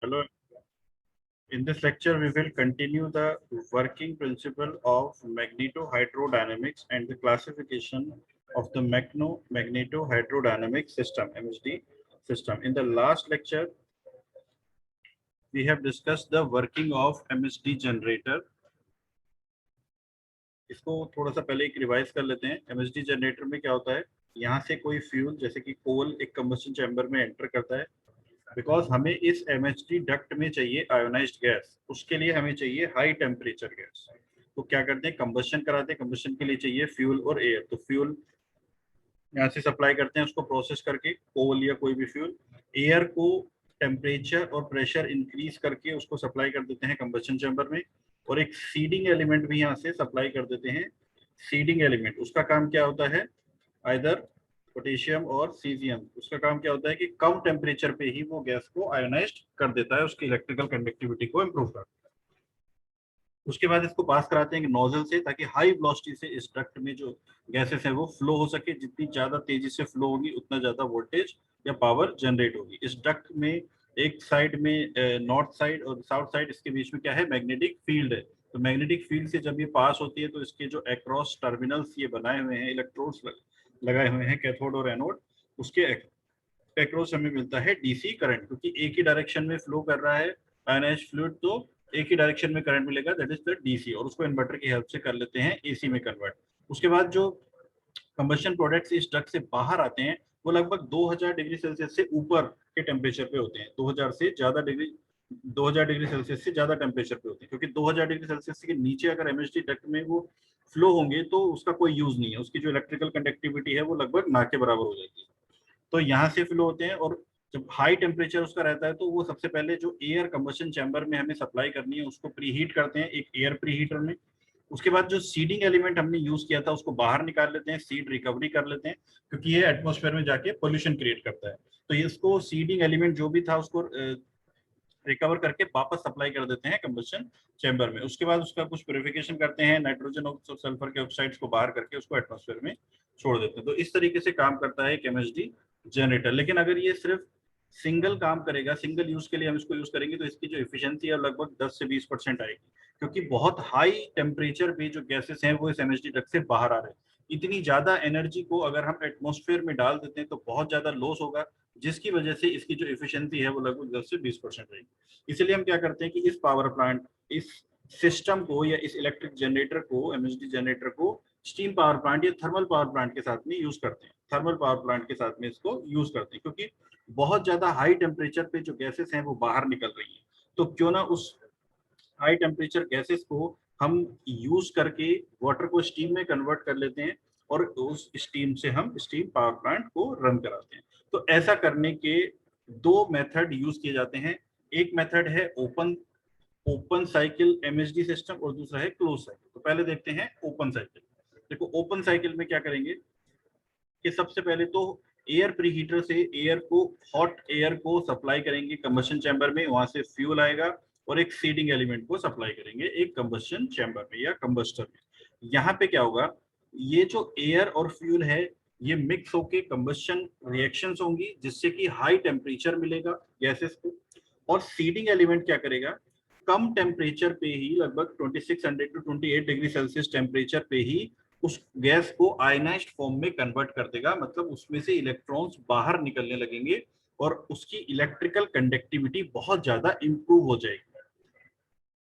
Hello. In this lecture, we will continue the working principle of magnetohydrodynamics and the classification of the magnetohydrodynamic system (MHD) system. In the last lecture, we have discussed the working of MHD generator. इसको थोड़ा सा पहले एक revise कर लेते हैं। MHD generator में क्या होता है, यहाँ से कोई फ्यूल जैसे कि कोल एक कंबस्शन चैम्बर में एंटर करता है। बिकॉज हमें इस MHD डक्ट में चाहिए आयोनाइज्ड गैस, उसके लिए हमें चाहिए हाई टेम्परेचर गैस। तो क्या करते हैं, कंबस्शन कराते हैं। कंबस्शन के लिए चाहिए फ्यूल और एयर। तो फ्यूल यहाँ से सप्लाई करते हैं, उसको प्रोसेस करके कोल या कोई भी फ्यूल। एयर को टेम्परेचर और प्रेशर इंक्रीज करके उसको सप्लाई कर देते हैं कंबस्शन चैम्बर में। और एक सीडिंग एलिमेंट भी यहाँ से सप्लाई कर देते हैं। सीडिंग एलिमेंट उसका काम क्या होता है, आइदर पोटेशियम और सीजियम। उसका काम क्या होता है कि कम टेम्परेचर पे ही वो गैस को आयोनाइज्ड कर देता है, उसकी इलेक्ट्रिकल कंडक्टिविटी को इम्प्रूव करता है। उसके बाद इसको पास कराते हैं नोजल से, ताकि हाई वेलोसिटी से इस डक्ट में जो गैसेस है वो फ्लो हो सके। जितनी ज्यादा तेजी से फ्लो होगी उतना ज्यादा वोल्टेज या पावर जनरेट होगी। इस डक्ट में एक साइड में नॉर्थ साइड और साउथ साइड, इसके बीच में क्या है, मैग्नेटिक फील्ड है। तो मैग्नेटिक फील्ड से जब ये पास होती है तो इसके जो अक्रॉस टर्मिनल्स ये बनाए हुए हैं, इलेक्ट्रोड्स लगाए हुए हैं, कैथोड और एनोड, उसके अक्रॉस हमें मिलता है डीसी करंट। क्योंकि एक ही डायरेक्शन में फ्लो कर रहा है आयनाइज्ड फ्लूइड, तो एक ही डायरेक्शन में करंट मिलेगा, दैट इज द डीसी। और उसको इन्वर्टर की हेल्प से कर लेते हैं एसी में कन्वर्ट। उसके बाद जो कंबशन प्रोडक्ट्स इस डक्ट से बाहर आते हैं वो लगभग 2000 डिग्री सेल्सियस से ऊपर के टेम्परेचर पे होते हैं। 2000 डिग्री सेल्सियस से ज्यादा टेम्परेचर पे होते हैं। क्योंकि 2000 डिग्री सेल्सियस के नीचे अगर एमएचडी डक्ट में वो फ्लो होंगे तो उसका कोई यूज नहीं है, उसकी जो इलेक्ट्रिकल कंडक्टिविटी है वो लगभग ना के बराबर हो जाएगी। तो यहाँ से फ्लो होते हैं। और जब हाई टेम्परेचर उसका रहता है तो वो सबसे पहले जो एयर कंबशन चैम्बर में हमें सप्लाई करनी है उसको प्रीहीट करते हैं एक एयर प्रीहीटर में। उसके बाद जो सीडिंग एलिमेंट हमने यूज किया था उसको बाहर निकाल लेते हैं, सीड रिकवरी कर लेते हैं, क्योंकि ये एटमॉस्फेयर में जाके पोल्यूशन क्रिएट करता है। तो ये उसको सीडिंग एलिमेंट जो भी था उसको रिकवर करके वापस सप्लाई कर देते हैं कंबशन चैम्बर में। उसके बाद उसका कुछ प्यूरिफिकेशन करते हैं, नाइट्रोजन और सल्फर के ऑक्साइड्स को बाहर करके उसको एटमॉस्फेयर में छोड़ देते हैं। तो इस तरीके से काम करता है एमएचडी जनरेटर। लेकिन अगर ये सिर्फ सिंगल काम करेगा, सिंगल यूज के लिए हम इसको यूज करेंगे, तो इसकी जो एफिशिएंसी है लगभग 10 से 20% आएगी। क्योंकि बहुत हाई टेम्परेचर पे जो गैसेस हैं वो इस एमएचडी डक्ट से बाहर आ रहे हैं। इतनी ज्यादा एनर्जी को अगर हम एटमॉस्फेयर में डाल देते हैं तो बहुत ज्यादा लॉस होगा, जिसकी वजह से इसकी जो एफिशिएंसी है वो लगभग 10 से 20% रहेगी। इसलिए हम क्या करते हैं कि इस पावर प्लांट, इस सिस्टम को या इस इलेक्ट्रिक जनरेटर को, एमएचडी जनरेटर को स्टीम पावर प्लांट या थर्मल पावर प्लांट के साथ में यूज करते हैं। थर्मल पावर प्लांट के साथ में इसको यूज करते हैं क्योंकि बहुत ज्यादा हाई टेम्परेचर पे जो गैसेस हैं वो बाहर निकल रही हैं। तो क्यों ना उस हाई टेम्परेचर गैसेस को हम यूज करके वाटर को स्टीम में कन्वर्ट कर लेते हैं और उस स्टीम से हम स्टीम पावर प्लांट को रन कराते हैं। तो ऐसा करने के दो मेथड यूज किए जाते हैं। एक मेथड है ओपन साइकिल एमएचडी सिस्टम और दूसरा है क्लोज साइकिल। तो पहले देखते हैं ओपन साइकिल। देखो ओपन साइकिल में क्या करेंगे कि सबसे पहले तो एयर प्रीहीटर से एयर को, हॉट एयर को सप्लाई करेंगे कंबशन चैम्बर में, वहां से फ्यूल आएगा और एक सीडिंग एलिमेंट को सप्लाई करेंगे एक कंबशन चैम्बर में या कंबस्टर में। यहाँ पे क्या होगा, ये जो एयर और फ्यूल है ये मिक्स होके कंबशन रिएक्शंस होंगी, जिससे कि हाई टेम्परेचर मिलेगा गैसेस को। और सीडिंग एलिमेंट क्या करेगा, कम टेम्परेचर पे ही, लगभग 2600 टू 28 डिग्री सेल्सियस टेम्परेचर पे ही उस गैस को आयनाइज्ड फॉर्म में कन्वर्ट कर देगा। मतलब उसमें से इलेक्ट्रॉन्स बाहर निकलने लगेंगे और उसकी इलेक्ट्रिकल कंडक्टिविटी बहुत ज्यादा इंप्रूव हो जाएगी।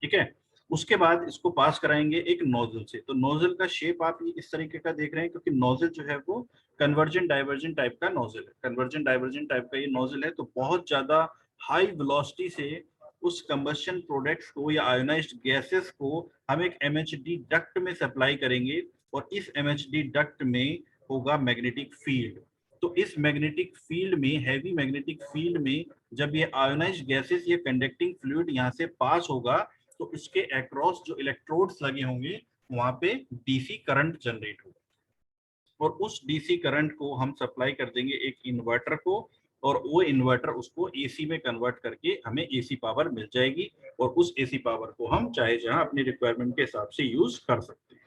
ठीक है। उसके बाद इसको पास कराएंगे एक नोजल से। तो नोजल का शेप आप ये इस तरीके का देख रहे हैं, क्योंकि नोजल जो है वो कन्वर्जन डाइवर्जन टाइप का नोजल है। कन्वर्जन डाइवर्जन टाइप का ये नोजल है। तो बहुत ज्यादा हाई वेलोसिटी से उस कंबशन प्रोडक्ट्स को या आयोनाइज्ड गैसेस को हम एक एमएचडी डक्ट में सप्लाई करेंगे और इस एमएचडी डक्ट में होगा मैग्नेटिक फील्ड। तो इस मैग्नेटिक फील्ड में, हैवी मैग्नेटिक फील्ड में, जब ये आयोनाइज्ड गैसेस या कंडक्टिंग फ्लूइड यहाँ से पास होगा तो उसके अक्रॉस जो इलेक्ट्रोड्स लगे होंगे वहां पे डीसी करंट जनरेट होगा। और उस डीसी करंट को हम सप्लाई कर देंगे एक इन्वर्टर को, और वो इन्वर्टर उसको एसी में कन्वर्ट करके हमें एसी पावर मिल जाएगी। और उस एसी पावर को हम चाहे जहां अपनी रिक्वायरमेंट के हिसाब से यूज कर सकते हैं।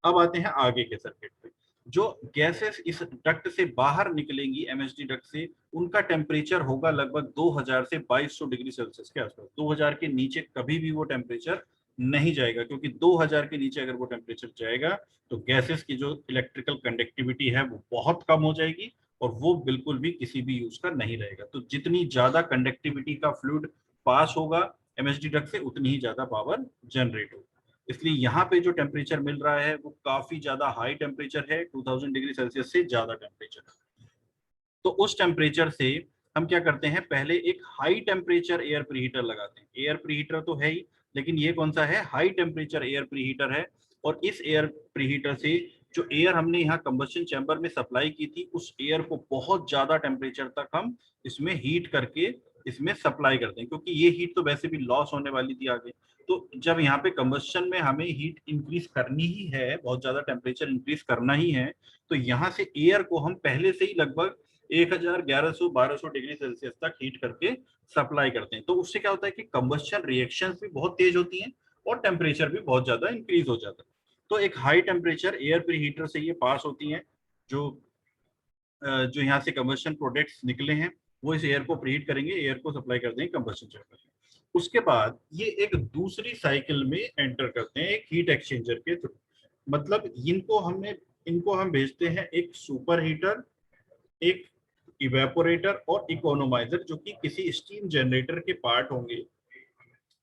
अब आते हैं आगे के सर्किट पे। जो गैसेस इस डक्ट से बाहर निकलेंगी एमएसडी डक्ट से, उनका टेम्परेचर होगा लगभग 2000 से 2200 डिग्री सेल्सियस के आसपास। 2000 के नीचे कभी भी वो टेम्परेचर नहीं जाएगा, क्योंकि 2000 के नीचे अगर वो टेम्परेचर जाएगा तो गैसेस की जो इलेक्ट्रिकल कंडक्टिविटी है वो बहुत कम हो जाएगी और वो बिल्कुल भी किसी भी यूज का नहीं रहेगा। तो जितनी ज्यादा कंडक्टिविटी का फ्लूइड पास होगा एमएसडी डक्ट से, उतनी ही ज्यादा पावर जनरेट होगी। इसलिए यहाँ पे जो टेम्परेचर मिल रहा है वो काफी ज्यादा हाई टेम्परेचर है, 2000 डिग्री सेल्सियस से ज्यादा टेम्परेचर। तो उस टेम्परेचर से हम क्या करते हैं, पहले एक हाई टेम्परेचर एयर प्रीहीटर लगाते हैं। एयर प्रीहीटर तो है ही, लेकिन ये कौन सा है, हाई टेम्परेचर एयर प्रीहीटर है। और इस एयर प्रीहीटर से जो एयर हमने यहाँ कंबशन चैम्बर में सप्लाई की थी, उस एयर को बहुत ज्यादा टेम्परेचर तक हम इसमें हीट करके इसमें सप्लाई करते हैं, क्योंकि ये हीट तो वैसे भी लॉस होने वाली थी आगे। तो जब यहाँ पे कंबशन में हमें हीट इंक्रीज करनी ही है, बहुत ज्यादा टेम्परेचर इंक्रीज करना ही है, तो यहाँ से एयर को हम पहले से ही लगभग 1100-1200 डिग्री सेल्सियस तक हीट करके सप्लाई करते हैं। तो उससे क्या होता है कि कंबशन रिएक्शंस भी बहुत तेज होती हैं और टेम्परेचर भी बहुत ज्यादा इंक्रीज हो जाता है। तो एक हाई टेम्परेचर एयर प्रीहीटर से ये पास होती हैं, जो जो यहाँ से कंबशन प्रोडक्ट्स निकले हैं वो इस एयर को प्रीहीट करेंगे, एयर को सप्लाई कर देंगे कंबशन चैम्बर में। उसके बाद ये एक दूसरी साइकिल में एंटर करते हैं एक हीट एक्सचेंजर के थ्रू। मतलब इनको हम भेजते हैं एक सुपर हीटर, एक इवेपोरेटर और इकोनोमाइजर, जो कि किसी स्टीम जनरेटर के पार्ट होंगे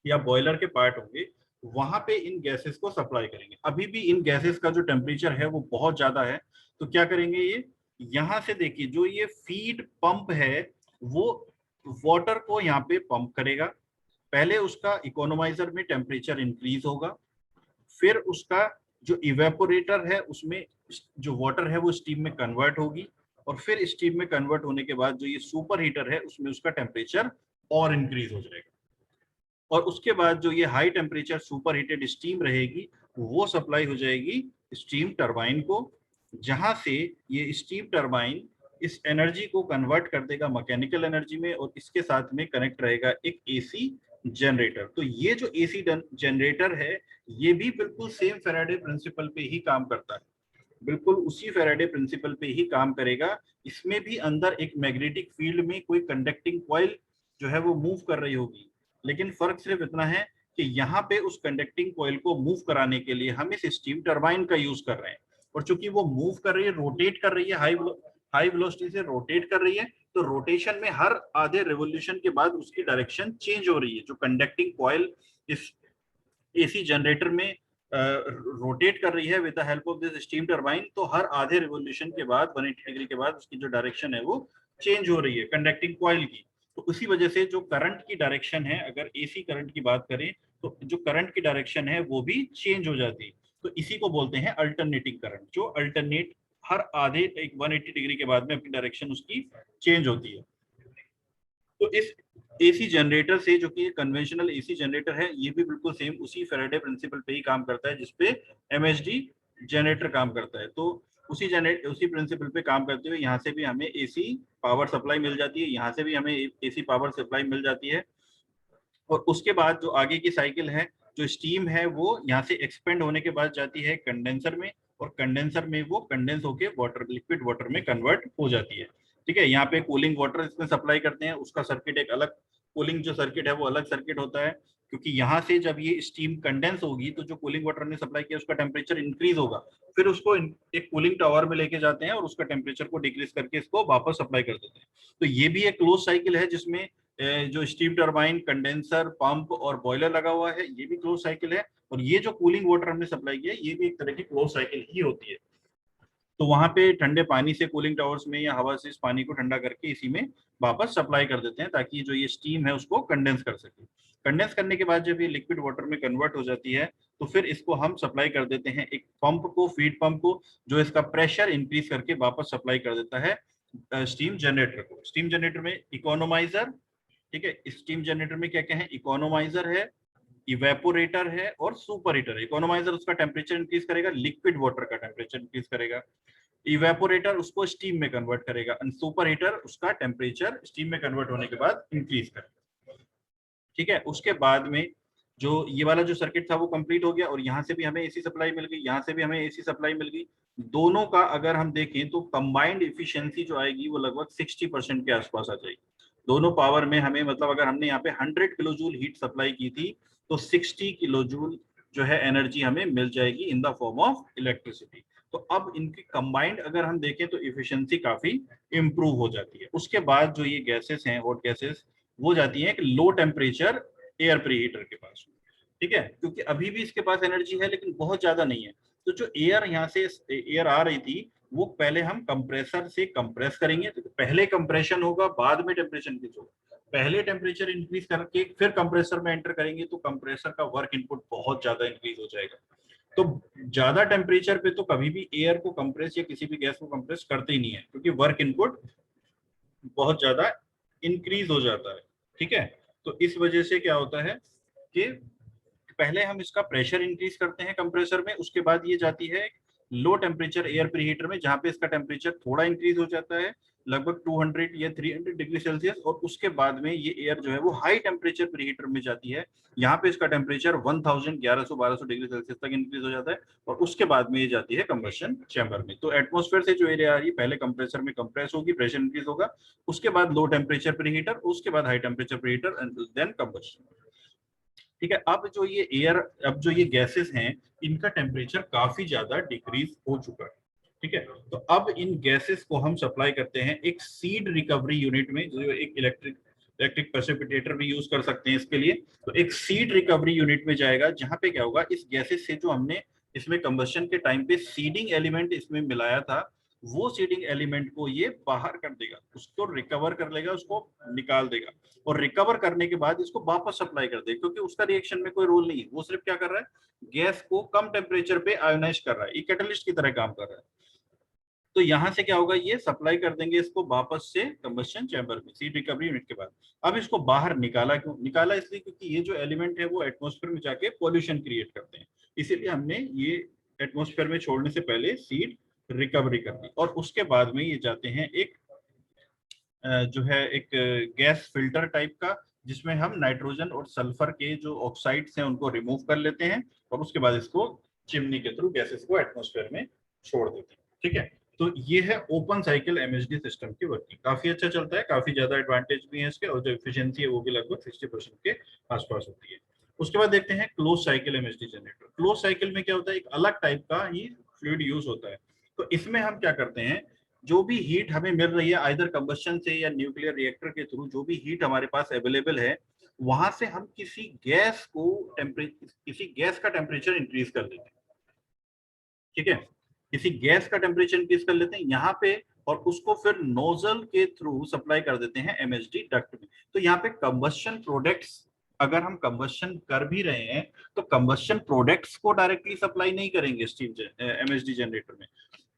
या बॉयलर के पार्ट होंगे, वहां पे इन गैसेस को सप्लाई करेंगे। अभी भी इन गैसेस का जो टेम्परेचर है वो बहुत ज्यादा है। तो क्या करेंगे, ये यहाँ से देखिए, जो ये फीड पंप है वो वाटर को यहाँ पे पंप करेगा। पहले उसका इकोनोमाइजर में टेम्परेचर इंक्रीज होगा, फिर उसका जो इवेपोरेटर है उसमें जो वाटर है वो स्टीम में कन्वर्ट होगी, और फिर स्टीम में कन्वर्ट होने के बाद जो ये सुपर हीटर है उसमें उसका टेम्परेचर और इंक्रीज हो जाएगा। और उसके बाद जो ये high temperature super heated steam रहेगी वो सप्लाई हो जाएगी स्टीम टरबाइन को, जहां से ये स्टीम टरबाइन इस एनर्जी को कन्वर्ट कर देगा मैकेनिकल एनर्जी में, और इसके साथ में कनेक्ट रहेगा एक एसी जनरेटर। तो ये जो एसी जनरेटर है ये भी बिल्कुल सेम फैराडे प्रिंसिपल पे ही काम करता है, बिल्कुल उसी फैराडे प्रिंसिपल पे ही काम करेगा। इसमें भी अंदर एक मैग्नेटिक फील्ड में कोई कंडक्टिंग कॉइल जो है वो मूव कर रही होगी, लेकिन फर्क सिर्फ इतना है कि यहाँ पे उस कंडक्टिंग कॉइल को मूव कराने के लिए हम इस स्टीम टरबाइन का यूज कर रहे हैं। और चूंकि वो मूव कर रही है, रोटेट कर रही है, हाई वेलोसिटी से रोटेट कर रही है, तो रोटेशन में हर आधे रेवोल्यूशन के बाद उसकी डायरेक्शन चेंज हो रही है। जो कंडक्टिंग कॉइल इस एसी जनरेटर में रोटेट कर रही है with the help of this steam turbine, तो हर आधे रिवोल्यूशन के बाद 180 डिग्री के बाद उसकी जो डायरेक्शन है वो चेंज हो रही है कंडक्टिंग कॉइल की। तो उसी वजह से जो करंट की डायरेक्शन है, अगर एसी करंट की बात करें तो जो करंट की डायरेक्शन है वो भी चेंज हो जाती है। तो इसी को बोलते हैं अल्टरनेटिंग करंट, जो अल्टरनेट हर आधे एक 180 डिग्री के बाद में अपनी डायरेक्शन उसकी चेंज होती है। तो इस एसी जनरेटर से, जो कि कन्वेंशनल एसी जनरेटर है, ये भी बिल्कुल सेम उसी फैराडे प्रिंसिपल पे ही काम करता है जिसपे एमएचडी जनरेटर काम करता है। तो उसी प्रिंसिपल पे काम करते हुए यहाँ से भी हमें एसी पावर सप्लाई मिल जाती है, यहाँ से भी हमें एसी पावर सप्लाई मिल जाती है। और उसके बाद जो आगे की साइकिल है, जो स्टीम है वो यहाँ से एक्सपेंड होने के बाद जाती है कंडेंसर में, और कंडेंसर में वो कंडेंस होके वाटर, लिक्विड वाटर में कन्वर्ट हो जाती है। ठीक है, यहाँ पे कूलिंग वाटर इसमें सप्लाई करते हैं, उसका सर्किट एक अलग, कूलिंग जो सर्किट है वो अलग सर्किट होता है, क्योंकि यहाँ से जब ये स्टीम कंडेंस होगी तो जो कूलिंग वाटर ने सप्लाई किया उसका टेम्परेचर इंक्रीज होगा, फिर उसको एक कूलिंग टावर में लेके जाते हैं और उसका टेम्परेचर को डिक्रीज करके इसको वापस सप्लाई कर देते हैं। तो ये भी एक क्लोज साइकिल है जिसमें जो स्टीम टरबाइन, कंडेंसर, पंप और बॉयलर लगा हुआ है, ये भी क्लोज साइकिल है। और ये जो कूलिंग वाटर हमने सप्लाई किया ये भी एक तरह की क्लोज साइकिल ही होती है। तो वहां पे ठंडे पानी से कूलिंग टावर्स में या हवा से इस पानी को ठंडा करके इसी में वापस सप्लाई कर देते हैं, ताकि जो ये स्टीम है उसको कंडेंस कर सके। कंडेंस करने के बाद जब ये लिक्विड वाटर में कन्वर्ट हो जाती है तो फिर इसको हम सप्लाई कर देते हैं एक पंप को, फीड पंप को, जो इसका प्रेशर इंक्रीज करके वापस सप्लाई कर देता है स्टीम जनरेटर को। स्टीम जनरेटर में इकोनोमाइजर, ठीक है, स्टीम जनरेटर में क्या क्या है, इकोनोमाइजर है, इवेपोरेटर है और सुपर हीटर है। इकोनोमाइजर उसका टेम्परेचर इंक्रीज करेगा, लिक्विड वाटर का टेम्परेचर इंक्रीज करेगा। इवेपोरेटर उसको स्टीम में कन्वर्ट करेगा, और सुपर हीटर उसका टेम्परेचर स्टीम में कन्वर्ट होने के बाद इंक्रीज करेगा। ठीक है, उसके बाद में जो ये वाला जो सर्किट था वो कंप्लीट हो गया, और यहाँ से भी हमें एसी सप्लाई मिल गई, यहाँ से भी हमें एसी सप्लाई मिल गई। दोनों का अगर हम देखें तो कंबाइंड इफिशियंसी जो आएगी वो लगभग 60% के आसपास आ जाएगी। दोनों पावर में हमें मतलब अगर हमने यहाँ पे 100 किलो जूल हीट सप्लाई की थी तो 60 किलो जूल जो है एनर्जी हमें मिल जाएगी in the form of electricity. तो अब इनकी कंबाइंड अगर हम देखें तो इफिशियंसी काफी इंप्रूव हो जाती है। उसके बाद जो ये गैसेस हैं हॉट गैसेस वो जाती हैं एक लो टेम्परेचर एयर प्रीहीटर के पास। ठीक है, क्योंकि अभी भी इसके पास एनर्जी है लेकिन बहुत ज्यादा नहीं है। तो जो एयर यहाँ से एयर आ रही थी वो पहले हम कंप्रेसर से कंप्रेस करेंगे, तो पहले कंप्रेशन होगा बाद में टेम्परेचर इंक्रीज होगा। पहले टेम्परेचर इंक्रीज करके फिर कंप्रेसर में एंटर करेंगे तो कंप्रेसर का वर्क इनपुट बहुत ज्यादा इंक्रीज हो जाएगा। तो ज्यादा टेम्परेचर पे तो कभी भी एयर को कंप्रेस या किसी भी गैस को कंप्रेस करते ही नहीं है, क्योंकि वर्क इनपुट बहुत ज्यादा इंक्रीज हो जाता है। ठीक है, तो इस वजह से क्या होता है कि पहले हम इसका प्रेशर इंक्रीज करते हैं कंप्रेसर में, उसके बाद ये जाती है लो टेम्परेचर एयर प्रीहीटर में जहां पे इसका टेम्परेचर थोड़ा इंक्रीज हो जाता है लगभग 200 या 300 डिग्री सेल्सियस, और उसके बाद में ये एयर जो है वो हाई टेम्परेचर प्रीहीटर में जाती है। यहाँ पे इसका टेम्परेचर 1100 डिग्री सेल्सियस तक इंक्रीज हो जाता है, और उसके बाद में ये जाती है कंबशन चैम्बर में। तो एटमॉस्फेयर से जो एयर आ रही है पहले कंप्रेसर में कंप्रेस होगी, प्रेशर इंक्रीज होगा, उसके बाद लो टेम्परेचर प्रीहीटर, उसके बाद high temperature preheater and then combustion. ठीक है, अब जो ये एयर, अब जो ये गैसेस हैं इनका टेम्परेचर काफी ज्यादा डिक्रीज हो चुका है। ठीक है, तो अब इन गैसेस को हम सप्लाई करते हैं एक सीड रिकवरी यूनिट में, जो एक इलेक्ट्रिक प्रेसिपिटेटर भी यूज कर सकते हैं इसके लिए। तो एक सीड रिकवरी यूनिट में जाएगा जहां पे क्या होगा, इस गैसेस से जो हमने इसमें कंबशन के टाइम पे सीडिंग एलिमेंट इसमें मिलाया था वो सीडिंग एलिमेंट को ये बाहर कर देगा, उसको रिकवर कर लेगा, उसको निकाल देगा, और रिकवर करने के बाद इसको वापस सप्लाई कर देगा, क्योंकि उसका रिएक्शन में कोई रोल नहीं है, वो सिर्फ क्या कर रहा है, गैस को कम टेम्परेचर पे आयोनाइज कर रहा है, ये कैटलिस्ट की तरह काम कर रहा है। तो यहाँ से क्या होगा, ये सप्लाई कर देंगे इसको वापस से कंबशन चैम्बर में सीड रिकवरी यूनिट के बाद। अब इसको बाहर निकाला, क्यों निकाला, इसलिए क्योंकि ये जो एलिमेंट है वो एटमॉस्फेयर में जाके पॉल्यूशन क्रिएट करते हैं, इसीलिए हमने ये एटमॉस्फेयर में छोड़ने से पहले सीड रिकवरी कर दी। और उसके बाद में ये जाते हैं एक जो है एक गैस फिल्टर टाइप का, जिसमें हम नाइट्रोजन और सल्फर के जो ऑक्साइड्स हैं उनको रिमूव कर लेते हैं, और उसके बाद इसको चिमनी के थ्रू गैसेस को एटमॉस्फेयर में छोड़ देते हैं। ठीक है, तो ये है ओपन साइकिल एमएचडी सिस्टम की वर्किंग। काफी अच्छा चलता है, काफी ज्यादा एडवांटेज भी है इसके, और जो एफिशिएंसी है वो भी लगभग 60% के आसपास होती है। उसके बाद देखते हैं close cycle MHD generator. Close cycle में क्या होता है, एक अलग टाइप का ही फ्लूइड यूज होता है। तो इसमें हम क्या करते हैं, जो भी हीट हमें मिल रही है आइदर कंबशन से या न्यूक्लियर रिएक्टर के थ्रू, जो भी हीट हमारे पास अवेलेबल है वहां से हम किसी गैस का टेम्परेचर इंक्रीज कर देते हैं। ठीक है, किसी गैस का टेम्परेचर इंक्रीज कर लेते हैं यहाँ पे, और उसको फिर नोजल के थ्रू सप्लाई कर देते हैं एमएचडी डक्ट में। तो यहाँ पे कंबशन प्रोडक्ट्स, अगर हम कंबशन कर भी रहे हैं तो कंबशन प्रोडक्ट्स को डायरेक्टली सप्लाई नहीं करेंगे स्टीम एमएचडी जनरेटर में।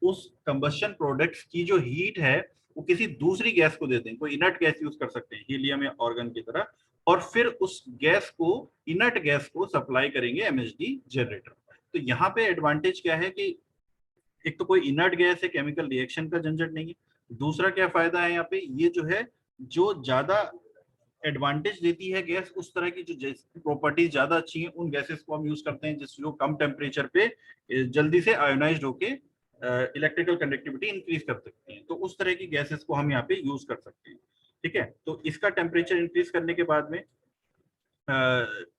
उस कंबशन प्रोडक्ट्स की जो हीट है वो किसी दूसरी गैस को देते हैं, कोई इनर्ट गैस यूज कर सकते हैं हीलियम या ऑर्गन की तरह, और फिर उस गैस को, इनर्ट गैस को सप्लाई करेंगे एमएचडी जनरेटर। तो यहाँ पे एडवांटेज क्या है कि एक तो कोई इनर्ट गैस है, केमिकल रिएक्शन का झंझट नहीं है। दूसरा क्या फायदा है यहाँ पे, ये जो है जो ज्यादा एडवांटेज देती है गैस, उस तरह की जो प्रॉपर्टीज ज्यादा अच्छी हैं उन गैसेस को हम यूज करते हैं, जिस जो कम टेम्परेचर पे जल्दी से आयोनाइज्ड होके इलेक्ट्रिकल कंडक्टिविटी इंक्रीज कर सकती हैं। तो उस तरह की गैसेस को हम यहाँ पे यूज कर सकते हैं। ठीक है, तो इसका टेम्परेचर इंक्रीज करने के बाद में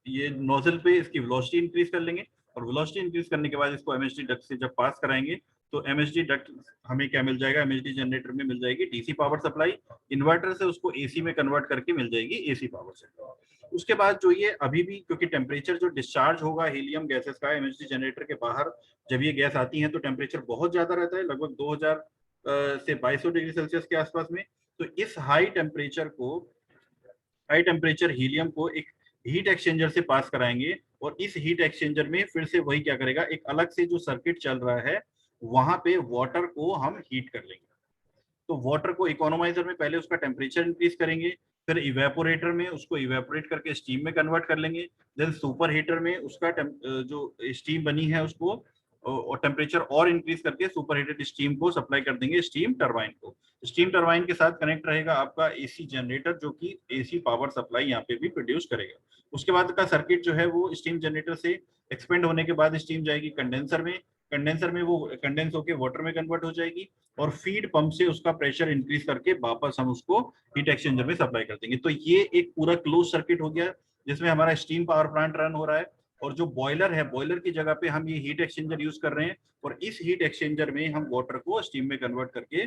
ये नोजल पे इसकी वेलोसिटी इंक्रीज कर लेंगे, और वेलोसिटी इंक्रीज करने के बाद इसको एमएचडी डक्ट से जब पास कराएंगे तो एमएचडी डक्ट हमें क्या मिल जाएगा, एमएचडी जनरेटर में मिल जाएगी डीसी पावर सप्लाई, इन्वर्टर से उसको एसी में कन्वर्ट करके मिल जाएगी एसी पावर सप्लाई। उसके बाद जो ये अभी भी, क्योंकि टेम्परेचर जो डिस्चार्ज होगा हीलियम गैसेस का एमएचडी जनरेटर के बाहर, जब ये गैस आती है तो टेम्परेचर बहुत ज्यादा रहता है, लगभग 2000 से 2200 डिग्री सेल्सियस के आसपास में। तो इस हाई टेम्परेचर हीलियम को एक हीट एक्सचेंजर से पास कराएंगे, और इस हीट एक्सचेंजर में फिर से वही क्या करेगा, एक अलग से जो सर्किट चल रहा है वहां पे वाटर को हम हीट कर लेंगे। तो वाटर को इकोनोमाइजर में पहले उसका टेम्परेचर इंक्रीज करेंगे, फिर इवेपोरेटर में उसको इवेपोरेट करके स्टीम में कन्वर्ट कर लेंगे, देन सुपर हीटर में उसका जो स्टीम बनी है उसको और टेम्परेचर और इंक्रीज करके सुपर हीटेड स्टीम को सप्लाई कर देंगे स्टीम टरबाइन को। स्टीम टरबाइन के साथ कनेक्ट रहेगा आपका एसी जनरेटर, जो कि एसी पावर सप्लाई यहाँ पे भी प्रोड्यूस करेगा। उसके बाद का सर्किट जो है वो स्टीम जनरेटर से एक्सपेंड होने के बाद स्टीम जाएगी कंडेंसर में, कंडेंसर में वो कंडेंस होके वाटर में कन्वर्ट हो जाएगी, और फीड पंप से उसका प्रेशर इंक्रीज करके वापस हम उसको हीट एक्सचेंजर में सप्लाई कर देंगे। तो ये एक पूरा क्लोज सर्किट हो गया, जिसमें हमारा स्टीम पावर प्लांट रन हो रहा है, और जो बॉयलर है, बॉयलर की जगह पे हम ये हीट एक्सचेंजर यूज कर रहे हैं, और इस हीट एक्सचेंजर में हम वाटर को स्टीम में कन्वर्ट करके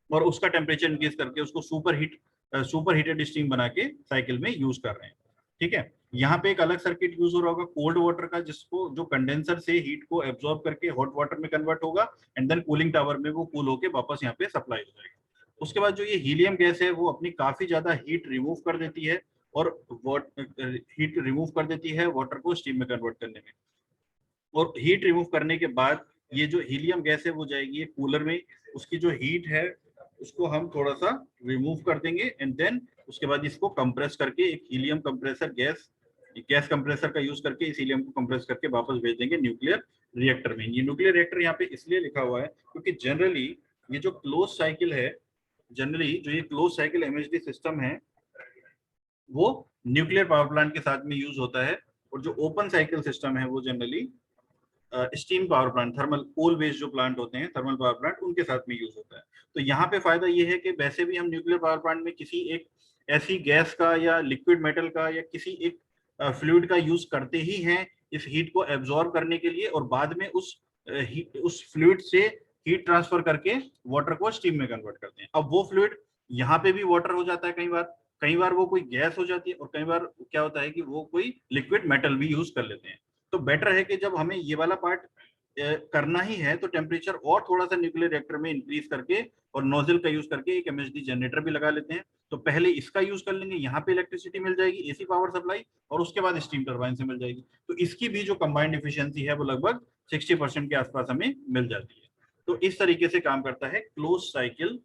और उसका टेम्परेचर इंक्रीज करके उसको सुपर हीटेड स्टीम बना के साइकिल में यूज कर रहे हैं। ठीक है, यहाँ पे एक अलग सर्किट यूज हो रहा होगा कोल्ड वाटर का, जिसको जो कंडेंसर से हीट को एब्जॉर्ब करके हॉट वाटर में कन्वर्ट होगा, एंड देन कूलिंग टावर में वो कूल होके वापस यहाँ पे सप्लाई हो जाएगा। उसके बाद जो ये हीलियम गैस है वो अपनी काफी ज्यादा हीट रिमूव कर देती है, और हीट रिमूव कर देती है वाटर को स्टीम में कन्वर्ट करने में। और हीट रिमूव करने के बाद ये जो हीलियम गैस है वो जाएगी कूलर में, उसकी जो हीट है उसको हम थोड़ा सा रिमूव कर देंगे, एंड देन उसके बाद इसको कंप्रेस करके एक हीलियम कंप्रेसर गैस कंप्रेसर का यूज करके इस हीलियम को कंप्रेस करके वापस भेज देंगे न्यूक्लियर रिएक्टर में। ये न्यूक्लियर रिएक्टर यहाँ पे इसलिए लिखा हुआ है क्योंकि जनरली ये जो क्लोज साइकिल है, जनरली जो ये क्लोज साइकिल एमएचडी सिस्टम है वो न्यूक्लियर पावर प्लांट के साथ में यूज होता है, और जो ओपन साइकिल सिस्टम है वो generally steam power plant, thermal coal based जो प्लांट होते हैं, थर्मल पावर प्लांट, उनके साथ में यूज होता है। तो यहाँ पे फायदा ये है कि वैसे भी हम न्यूक्लियर पावर प्लांट में किसी एक ऐसी गैस का या लिक्विड मेटल का या किसी एक फ्लूइड का यूज करते ही हैं इस हीट को एब्जॉर्ब करने के लिए, और बाद में उस फ्लूइड से हीट ट्रांसफर करके वाटर को स्टीम में कन्वर्ट करते हैं। अब वो फ्लूइड यहाँ पे भी वाटर हो जाता है कई बार वो कोई गैस हो जाती है, और कई बार क्या होता है कि वो कोई लिक्विड मेटल भी यूज कर लेते हैं। तो बेटर है कि जब हमें ये वाला पार्ट करना ही है तो टेम्परेचर और थोड़ा सा न्यूक्लियर रिएक्टर में इंक्रीज करके और नोजल का यूज करके एक एमएचडी जनरेटर भी लगा लेते हैं। तो पहले इसका यूज कर लेंगे, यहाँ पे इलेक्ट्रिसिटी मिल जाएगी, एसी पावर सप्लाई, और उसके बाद स्टीम टरबाइन से मिल जाएगी। तो इसकी भी जो कंबाइंड एफिशिएंसी है वो लगभग 60% के आसपास हमें मिल जाती है। तो इस तरीके से काम करता है क्लोज साइकिल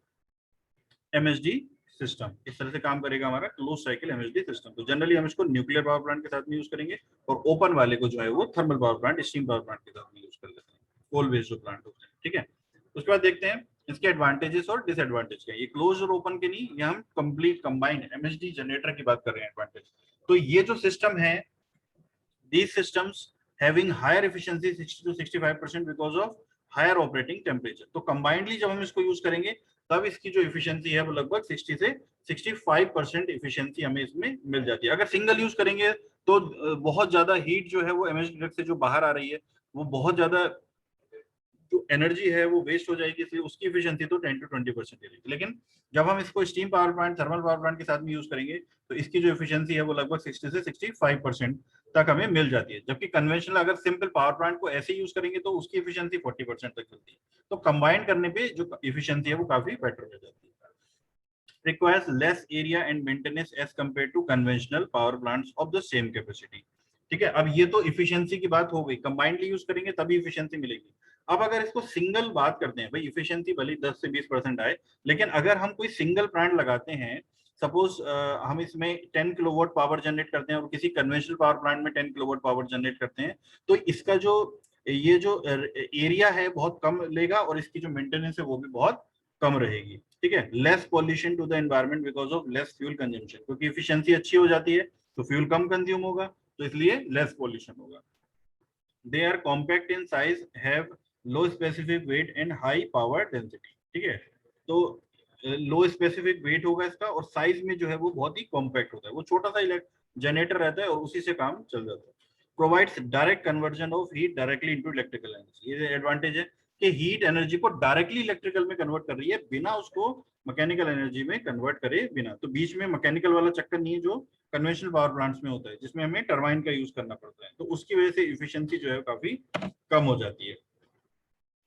एमएचडी सिस्टम। इस तरह से काम करेगा हमारा क्लोज साइकिल एमएचडी सिस्टम। तो जनरली हम इसको न्यूक्लियर पावर प्लांट के साथ में यूज करेंगे, और ओपन वाले को जो है वो thermal power plant, steam power plant के साथ में यूज कर लेते हैं, कोल बेस्ड जो प्लांट होते हैं। ठीक है, उसके बाद देखते हैं इसके एडवांटेजेस और डिसएडवांटेज क्या है। ये क्लोज और ओपन के नहीं, ये हम कंप्लीट कंबाइंड एमएचडी जनरेटर की बात कर रहे हैं एडवांटेज। तो ये जो सिस्टम है, these systems having higher efficiency 60 to 65% because of higher operating temperature। तो combinedly जब हम इसको यूज करेंगे तब इसकी जो efficiency है वो लगभग 60 से 65% efficiency हमें इसमें मिल जाती है। अगर सिंगल यूज करेंगे तो बहुत ज्यादा हीट जो है वो एमएचडी डक्ट से जो बाहर आ रही है वो बहुत ज्यादा जो एनर्जी है वो वेस्ट हो जाएगी, इसलिए उसकी एफिशिएंसी तो 10 to 20% रहेगी। लेकिन जब हम इसको steam power plant, thermal power plant के साथ में यूज करेंगे तो इसकी जो एफिशिएंसी है वो लगभग 60 से 65% तक हमें मिल जाती है। जबकि कन्वेंशनल अगर सिंपल पावर प्लांट को ऐसे यूज करेंगे तो उसकी एफिशिएंसी 40% तक मिलती है। तो कंबाइन करने पे जो एफिशिएंसी है वो काफी बेटर हो जाती है। requires less area and maintenance as compared to conventional power plants of the same capacity। ठीक है, अब ये तो इफिशिएंसी की बात हो गई, कंबाइंडली यूज करेंगे तभी इफिशिएंसी मिलेगी। अब अगर इसको सिंगल बात करते हैं, भाई इफिशिएंसी भले 10 से 20% आए, लेकिन अगर हम कोई सिंगल प्लांट लगाते हैं, सपोज हम इसमें 10 किलोवाट पावर जनरेट करते हैं और किसी कन्वेंशनल पावर प्लांट में 10 किलोवाट पावर जनरेट करते हैं, तो इसका जो ये जो एरिया है बहुत कम लेगा, और इसकी जो मेंटेनेंस है वो भी बहुत कम रहेगी। ठीक है, less pollution to the environment because of less fuel consumption, क्योंकि एफिशिएंसी अच्छी हो जाती है तो फ्यूल कम कंज्यूम होगा, तो इसलिए लेस पॉल्यूशन होगा। They are compact in size, have low specific weight and high power density. ठीक है, तो लो स्पेसिफिक वेट होगा इसका, और साइज में जो है वो बहुत ही कॉम्पैक्ट होता है, वो छोटा सा जनरेटर रहता है और उसी से काम चल जाता है। Provides direct conversion of heat directly into electrical energy. ये एडवांटेज है कि हीट एनर्जी को डायरेक्टली इलेक्ट्रिकल में कन्वर्ट कर रही है बिना उसको मैकेनिकल एनर्जी में कन्वर्ट करे बिना। तो बीच में मैकेनिकल वाला चक्कर नहीं है जो कन्वेंशनल पावर प्लांट्स में होता है, जिसमें हमें टरबाइन का यूज करना पड़ता है, तो उसकी वजह से इफिशिएंसी जो है काफी कम हो जाती है।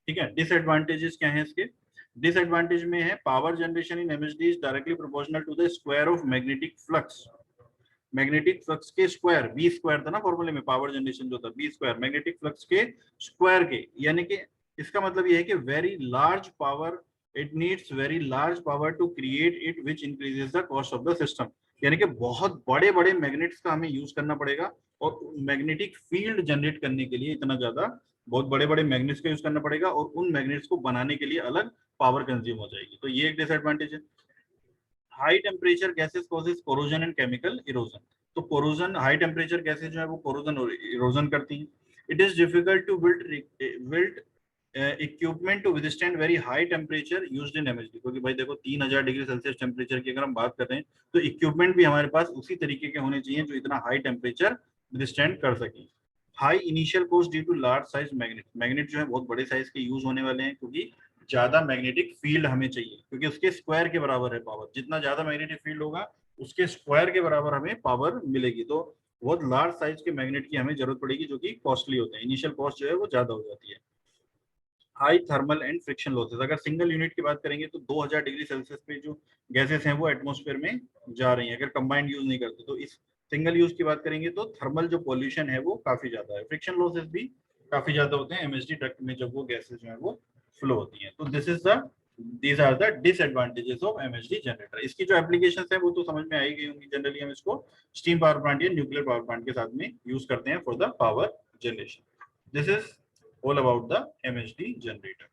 ठीक है, डिसएडवांटेजेस क्या है इसके? डिसएडवांटेज में है power generation in MHD is directly proportional to the square of magnetic flux. Magnetic flux के स्क्वायर, बी स्क्वायर था ना फॉर्मूले में, पावर जनरेशन जो था बी स्क्वायर, मैग्नेटिक फ्लक्स के स्क्वायर के, यानी कि इसका मतलब यह है कि very large power, it needs very large power to create it which increases the cost of the system. यानी कि बहुत बड़े बड़े मैग्नेट्स का हमें यूज करना पड़ेगा, और मैग्नेटिक फील्ड जनरेट करने के लिए इतना ज्यादा बहुत बड़े बड़े मैग्नेट्स का यूज करना पड़ेगा, और उन मैग्नेट्स को बनाने के लिए अलग पावर कंज्यूम हो जाएगी। तो ये एक डिसएडवांटेज है। High temperature gases causes corrosion and chemical erosion. तो कोरोजन, हाई टेम्परेचर गैसेस जो है वो कोरोजन और इरोजन करती हैं। It is difficult to build equipment to withstand very high temperature used in MHD, क्योंकि भाई देखो 3000 डिग्री सेल्सियस टेम्परेचर की अगर हम बात कर रहे हैं तो इक्विपमेंट भी हमारे पास उसी तरीके के होने चाहिए जो इतना हाई टेम्परेचर विदस्टैंड कर सके। High initial cost due to large size magnet, magnet जो है बहुत बड़े साइज के यूज होने वाले हैं क्योंकि ज्यादा मैग्नेटिक फील्ड हमें चाहिए, क्योंकि उसके स्क्वायर के बराबर है पावर, जितना ज्यादा मैग्नेटिक फील्ड होगा उसके स्क्वायर के बराबर हमें पावर मिलेगी। तो बहुत लार्ज साइज के मैग्नेट की हमें जरूरत पड़ेगी जो कि कॉस्टली होते हैं, इनिशियल कॉस्ट जो है वो ज्यादा हो जाती है। High thermal and friction losses, अगर सिंगल यूनिट की बात करेंगे तो 2000 डिग्री सेल्सियस पे जो गैसेस हैं वो एटमॉस्फेयर में जा रही हैं, अगर कंबाइंड यूज नहीं करते। तो इस सिंगल यूज की बात करेंगे तो थर्मल जो पॉल्यूशन है वो काफी ज्यादा है, फ्रिक्शन लॉसेस भी काफी ज्यादा होते हैं एमएचडी डक्ट में जब वो गैसेस जो है वो फ्लो होती हैं। तो these are the disadvantages of MHD generator. इसकी जो एप्लीकेशंस है वो तो समझ में आई गई होंगी। जनरली हम इसको स्टीम पावर प्लांट या न्यूक्लियर पावर प्लांट के साथ में यूज करते हैं for the power generation. This is all about the MHD generator.